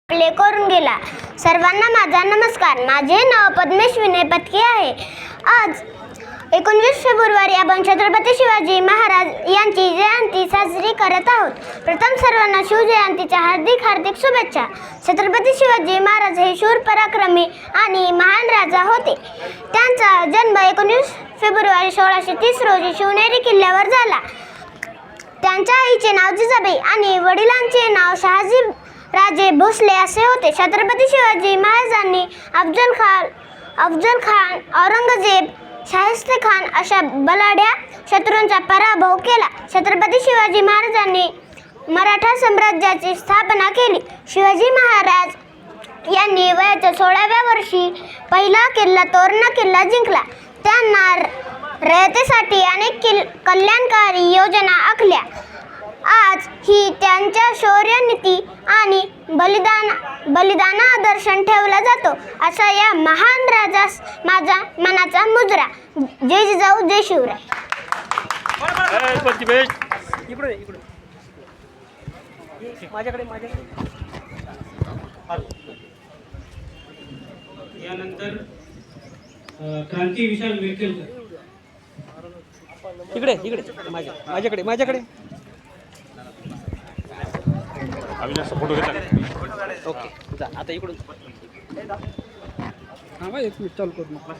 Play करून गेला। सर्वांना माझा नमस्कार। माझे नाव पद्मेश विनय पत्की आहे। आज 19 फेब्रुवारी आपण छत्रपती शिवाजी महाराज यांची जयंती साजरी करत आहोत। प्रथम सर्वांना शिवजयंतीच्या हार्दिक शुभेच्छा। छत्रपती शिवाजी महाराज हे शूर पराक्रमी आणि महान राजा होते। त्यांचा जन्म 19 फेब्रुवारी 1630 रोजी शिवनेरी किल्ल्यावर झाला। त्यांच्या आईचे नाव जिजाबाई आणि वडिलांचे नाव शहाजी राजे भोसले असे होते। छत्रपती शिवाजी महाराजांनी अफजल खान, औरंगजेब, शाहिस्ते खान अशा बलाढ्य शत्रूंचा पराभव केला। छत्रपती शिवाजी महाराजांनी मराठा साम्राज्याची स्थापना केली। शिवाजी महाराज यांनी वयाच्या 16व्या वर्षी पहिला किल्ला तोरणा किल्ला जिंकला। त्यांना रयतेसाठी अनेक कल्याणकारी योजना आखल्या। आज ही त्यांच्या शौर्यनीती आणि बलिदानादर्शन ठेवला जातो। असा या महान राजास माझा मनाचा मुजरा। जय जिजाऊ जय शिवराय। यानंतर क्रांती विशाल मिरकेलकर माझ्याकडे अविनाशचा फोटो घेतला। ओके जा आता इकडून थांबा 1 मिनिट चालू करू नका।